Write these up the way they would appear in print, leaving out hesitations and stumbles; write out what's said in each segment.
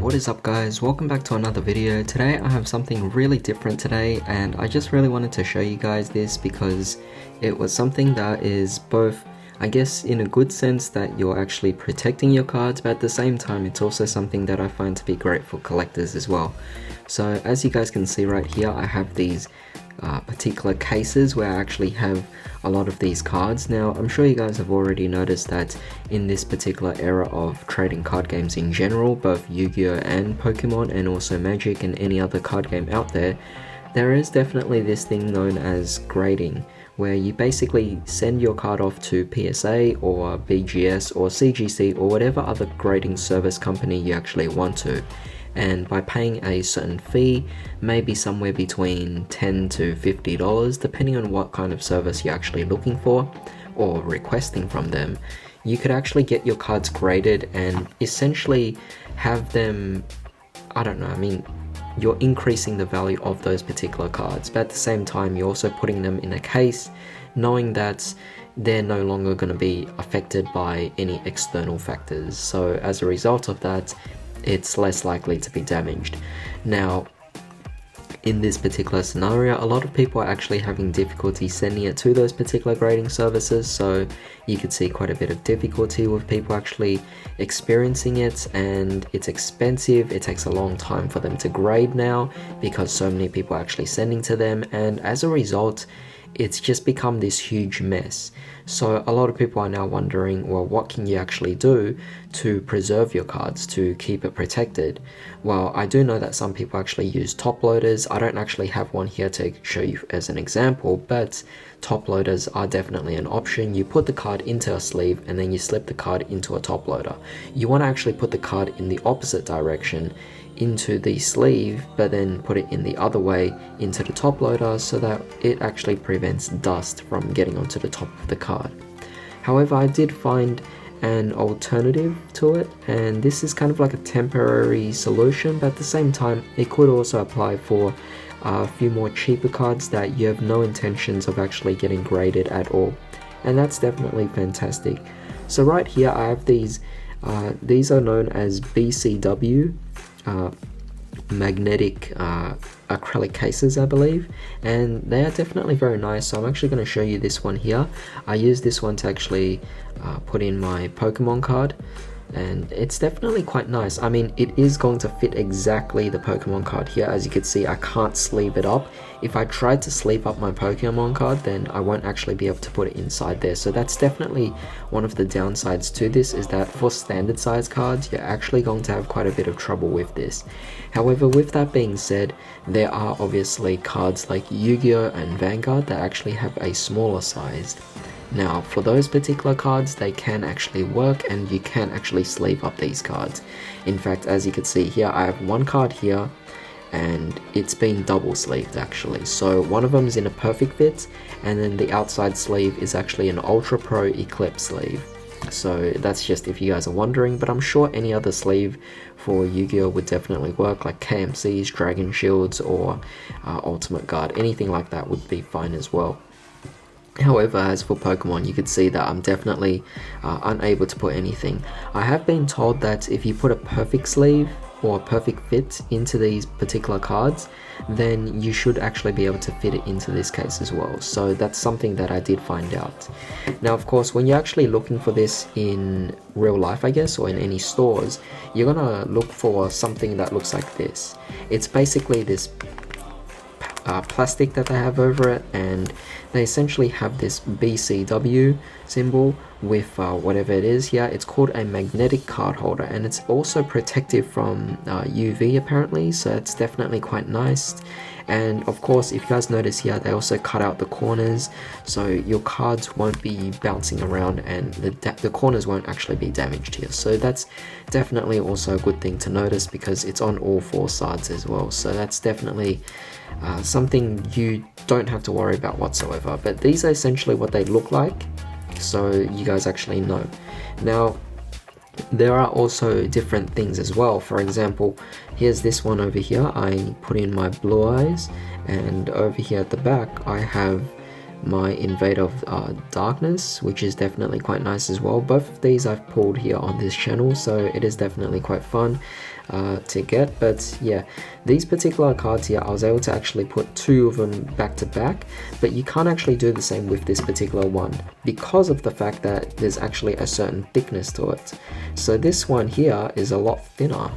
What is up guys, welcome back to another video. Today I have something really different today, and I just really wanted to show you guys this because it was something that is both, I guess, in a good sense that you're actually protecting your cards, but at the same time it's also something that I find to be great for collectors as well. So as you guys can see right here, I have these particular cases where I actually have a lot of these cards. Now I'm sure you guys have already noticed that in this particular era of trading card games in general, both Yu-Gi-Oh and Pokemon and also Magic and any other card game out there, there is definitely this thing known as grading, where you basically send your card off to PSA or BGS or CGC or whatever other grading service company you actually want to. And by paying a certain fee, maybe somewhere between $10 to $50, depending on what kind of service you're actually looking for or requesting from them, you could actually get your cards graded and essentially have them, you're increasing the value of those particular cards, but at the same time you're also putting them in a case knowing that they're no longer going to be affected by any external factors. So as a result of that, it's less likely to be damaged. Now, in this particular scenario, a lot of people are actually having difficulty sending it to those particular grading services, so you could see quite a bit of difficulty with people actually experiencing it, and it's expensive. It takes a long time for them to grade now because so many people are actually sending to them, and as a result, it's just become this huge mess. So a lot of people are now wondering, well, what can you actually do to preserve your cards, to keep it protected? Well, I do know that some people actually use top loaders. I don't actually have one here to show you as an example, but top loaders are definitely an option. You put the card into a sleeve and then you slip the card into a top loader. You want to actually put the card in the opposite direction into the sleeve, but then put it in the other way into the top loader so that it actually prevents dust from getting onto the top of the card. However, I did find an alternative to it, and this is kind of like a temporary solution, but at the same time it could also apply for a few more cheaper cards that you have no intentions of actually getting graded at all, and that's definitely fantastic. So right here I have these are known as BCW magnetic acrylic cases, I believe, and they are definitely very nice. So I'm actually going to show you this one here. I use this one to actually put in my Pokemon card, and it's definitely quite nice. I mean, it is going to fit exactly the Pokemon card here. As you can see, I can't sleeve it up. If I tried to sleeve up my Pokemon card, then I won't actually be able to put it inside there. So that's definitely one of the downsides to this, is that for standard size cards, you're actually going to have quite a bit of trouble with this. However, with that being said, there are obviously cards like Yu-Gi-Oh and Vanguard that actually have a smaller size. Now, for those particular cards, they can actually work and you can actually sleeve up these cards. In fact, as you can see here, I have one card here and it's been double sleeved actually. So one of them is in a perfect fit, and then the outside sleeve is actually an Ultra Pro Eclipse sleeve. So that's just if you guys are wondering, but I'm sure any other sleeve for Yu-Gi-Oh would definitely work, like KMC's, Dragon Shields, or Ultimate Guard. Anything like that would be fine as well. However, as for Pokemon, you could see that I'm definitely unable to put anything. I have been told that if you put a perfect sleeve or a perfect fit into these particular cards, then you should actually be able to fit it into this case as well. So that's something that I did find out. Now, of course, when you're actually looking for this in real life, I guess, or in any stores, you're gonna look for something that looks like this. It's basically this plastic that they have over it, and they essentially have this BCW symbol with whatever it is here. It's called a magnetic card holder, and it's also protective from UV apparently, so it's definitely quite nice. And of course, if you guys notice here, they also cut out the corners, so your cards won't be bouncing around and the corners won't actually be damaged here. So that's definitely also a good thing to notice, because it's on all four sides as well. So that's definitely something you don't have to worry about whatsoever. But these are essentially what they look like, so you guys actually know. Now, there are also different things as well. For example, here's this one over here. I put in my Blue Eyes, and over here at the back I have my Invader of Darkness, which is definitely quite nice as well. Both of these I've pulled here on this channel, so it is definitely quite fun to get. But yeah, these particular cards here, I was able to actually put 2 of them back to back, but you can't actually do the same with this particular one because of the fact that there's actually a certain thickness to it. So this one here is a lot thinner,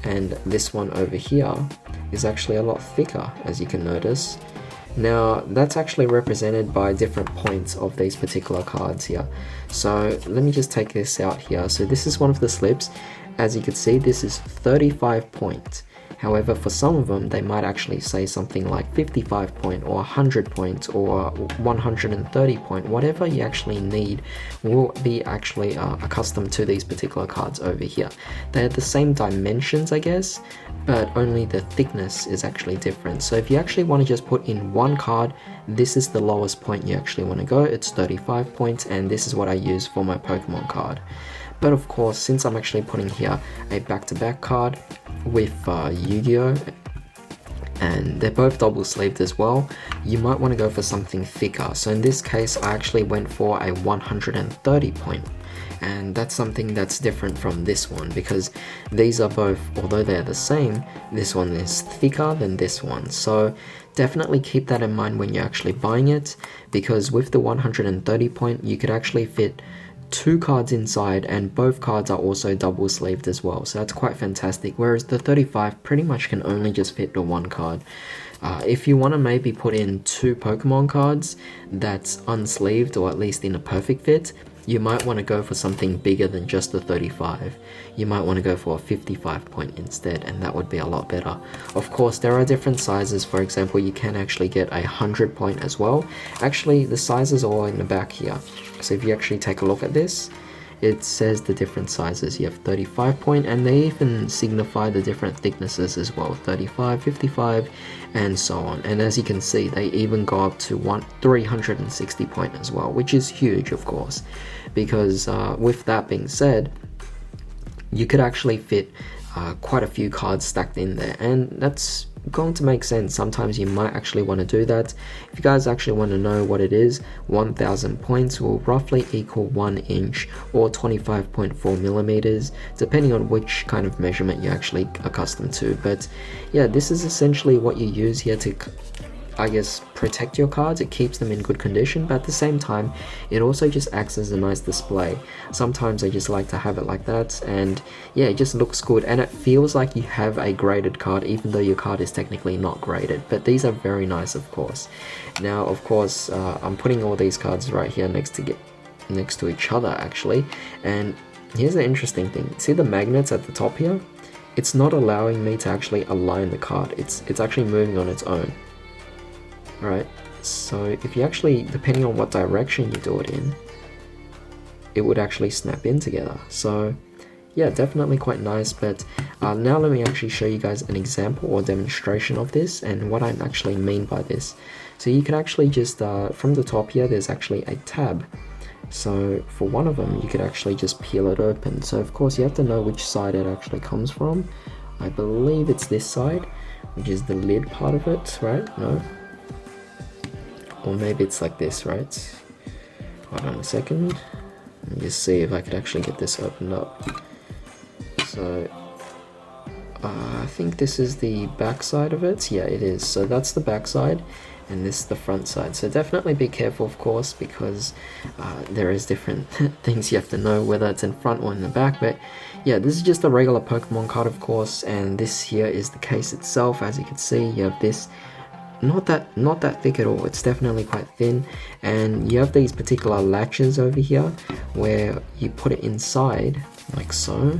and this one over here is actually a lot thicker, as you can notice. Now that's actually represented by different points of these particular cards here. So let me just take this out here. So this is one of the slips. As you can see, this is 35 points. However, for some of them, they might actually say something like 55 point or 100 points or 130 point. Whatever you actually need will be actually accustomed to these particular cards over here. They're the same dimensions, I guess, but only the thickness is actually different. So if you actually want to just put in one card, this is the lowest point you actually want to go. It's 35 points, and this is what I use for my Pokemon card. But of course, since I'm actually putting here a back-to-back card with Yu-Gi-Oh! And they're both double sleeved as well, you might want to go for something thicker. So in this case, I actually went for a 130 point. And that's something that's different from this one, because these are both, although they're the same, this one is thicker than this one. So definitely keep that in mind when you're actually buying it, because with the 130 point, you could actually fit 2 cards inside, and both cards are also double sleeved as well, so that's quite fantastic. Whereas the 35 pretty much can only just fit the 1 card. If you want to maybe put in 2 Pokemon cards that's unsleeved, or at least in a perfect fit, you might want to go for something bigger than just the 35. You might want to go for a 55 point instead, and that would be a lot better. Of course, there are different sizes. For example, you can actually get a 100 point as well. Actually, the sizes are all in the back here. So if you actually take a look at this, it says the different sizes. You have 35 point, and they even signify the different thicknesses as well, 35, 55, and so on. And as you can see, they even go up to 360 point as well, which is huge, of course, because with that being said, you could actually fit quite a few cards stacked in there, and that's going to make sense. Sometimes you might actually want to do that. If you guys actually want to know what it is, 1000 points will roughly equal 1 inch or 25.4 millimeters, depending on which kind of measurement you're actually accustomed to. But yeah, this is essentially what you use here to, I guess, protect your cards. It keeps them in good condition, but at the same time, it also just acts as a nice display. Sometimes I just like to have it like that, and yeah, it just looks good, and it feels like you have a graded card, even though your card is technically not graded. But these are very nice, of course. Now, of course, I'm putting all these cards right here next to each other, actually, and here's the interesting thing. See the magnets at the top here? It's not allowing me to actually align the card. It's actually moving on its own. Right, so if you actually, depending on what direction you do it in, it would actually snap in together. So yeah, definitely quite nice. But now let me actually show you guys an example or demonstration of this and what I actually mean by this. So you can actually just, from the top here, there's actually a tab. So for one of them, you could actually just peel it open. So of course you have to know which side it actually comes from. I believe it's this side, which is the lid part of it, right? No? Or maybe it's like this, right? Hold on a second. Let me just see if I could actually get this opened up. So, I think this is the back side of it. Yeah, it is. So that's the back side, and this is the front side. So definitely be careful, of course, because there is different things you have to know, whether it's in front or in the back. But yeah, this is just a regular Pokemon card, of course, and this here is the case itself. As you can see, you have this. Not that thick at all. It's definitely quite thin, and you have these particular latches over here where you put it inside like so,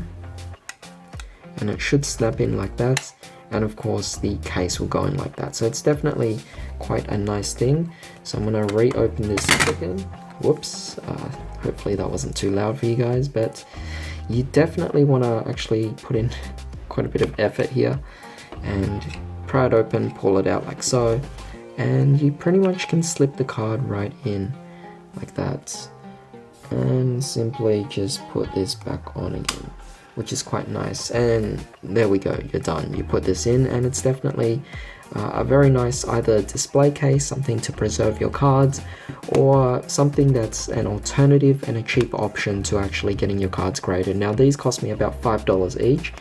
and it should snap in like that, and of course the case will go in like that. So it's definitely quite a nice thing. So I'm gonna reopen this again. Whoops, hopefully that wasn't too loud for you guys, but you definitely want to actually put in quite a bit of effort here and pry it open, pull it out like so, and you pretty much can slip the card right in like that, and simply just put this back on again, which is quite nice. And there we go, you're done. You put this in, and it's definitely a very nice either display case, something to preserve your cards, or something that's an alternative and a cheap option to actually getting your cards graded. Now these cost me about $5 each,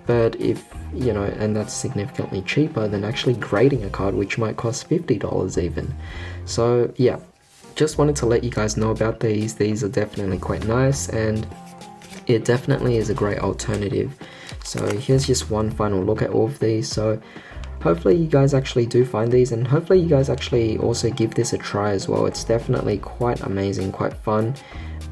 but if you know, and that's significantly cheaper than actually grading a card, which might cost $50 even. So yeah, just wanted to let you guys know about these. These are definitely quite nice, and it definitely is a great alternative. So here's just one final look at all of these. So hopefully you guys actually do find these, and hopefully you guys actually also give this a try as well. It's definitely quite amazing, quite fun.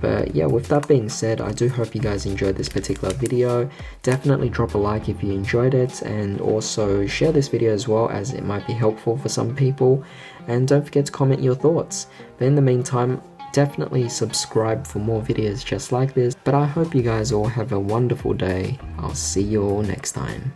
But yeah, with that being said, I do hope you guys enjoyed this particular video. Definitely drop a like if you enjoyed it, and also share this video as well, as it might be helpful for some people. And don't forget to comment your thoughts. But in the meantime, definitely subscribe for more videos just like this. But I hope you guys all have a wonderful day. I'll see you all next time.